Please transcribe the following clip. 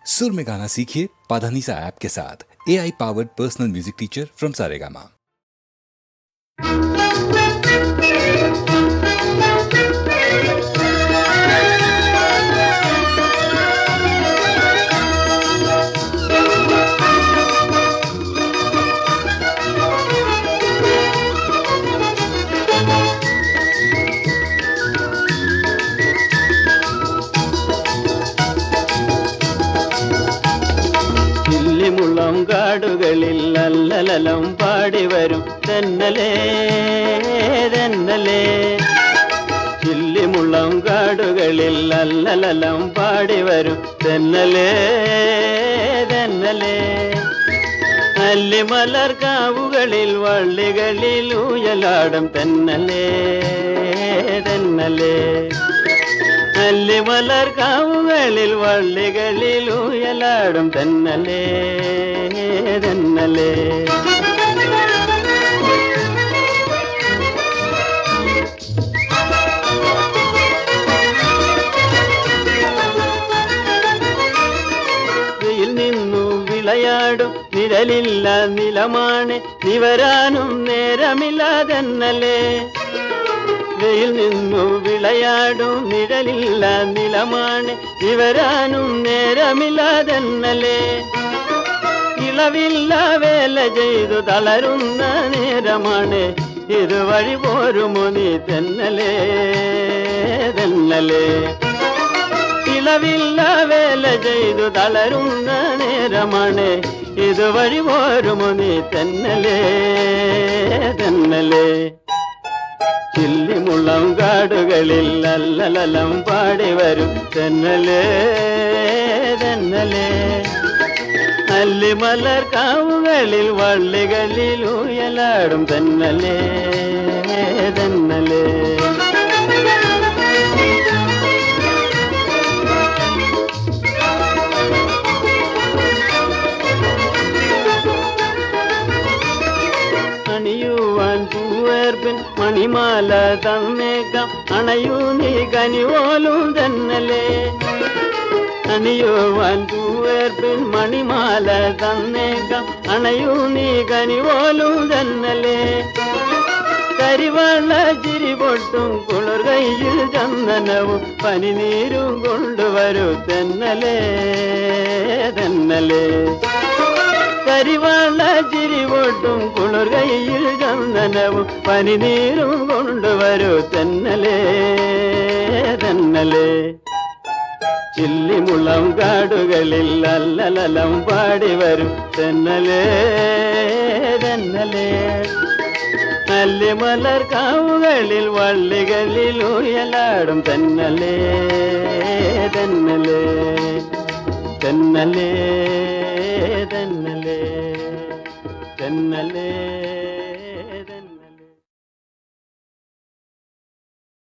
सुर में गाना सीखिए पाधानीसा ऐप के साथ। AI powered personal music teacher from Saregama. ചില്ലിമുള്ളം കാടുകളിൽ അല്ലലലം പാടി വരും തെന്നലേ തെന്നലേ. ചില്ലിമുള്ളം കാടുകളിൽ അല്ലലലം പാടി വരും തെന്നലേ തെന്നലേ. അല്ലിമലർ കാവുകളിൽ വള്ളികളിൽ ഊയലാടും തെന്നലേ തെന്നലേ. അല്ലിമലർ കാവുകളിൽ വള്ളികളിൽ ഊയലാടും തെന്നലേ തെന്നലേ. വെയിൽ നിന്നു വിളയാടും നിഴലില്ല നിലമാണ് നിവരാനും നേരമില്ല തെന്നലേ. വെയിൽ നിന്നു വിളയാടും നിഴലില്ല നിലമാണ് ഇവരാനും നേരമില്ല തെന്നലേ. ഇളവില്ല വേല ചെയ്തു തളരുന്ന നേരമാണ് ഇതുവഴി പോരുമോ നീ തെന്നലേ തെന്നലേ. ഇളവില്ല വേല ചെയ്തു തളരുന്ന നേരമാണ് ഇതുവഴി പോരുമോ നീ തെന്നലേ തെന്നലേ. ചില്ലിമുള്ളം കാടുകളിൽ അല്ലലലം പാടി വരും തെന്നലേ തെന്നലേ. അല്ലിമലർ കാവുകളിൽ വള്ളികളിൽ ഊയലാടും തെന്നലേ തെന്നലേ. അണിയുവാൻ പൂവേർപ്പിൻ മണിമാല തന്നേക്കാം അണയൂ നീ കനിവോലും തെന്നലേ. അണിയുവാൻ പൂവേർപ്പിൻ മണിമാല തന്നേക്കാം അണയൂ നീ കനിവോലും തെന്നലേ. കരിവള ചിരി പൊട്ടും കുളിർ കയ്യിൽ ചന്ദനവും പനിനീരും കൊണ്ടുവരൂ തെന്നലേ തെന്നലേ. കരിവള ചിരി പൊട്ടും കുളിർ കയ്യിൽ ചന്ദനവും പനിനീരും കൊണ്ടുവരൂ തെന്നലേ തെന്നലേ. ചില്ലിമുള്ളം കാടുകളിൽ അല്ലലലം പാടി വരും തെന്നലേ തെന്നലേ. അല്ലിമലർ കാവുകളിൽ വള്ളികളിൽ ഊയലാടും തെന്നലേ തെന്നലേ തെന്നലേ തെന്നലേ തെന്നലേ.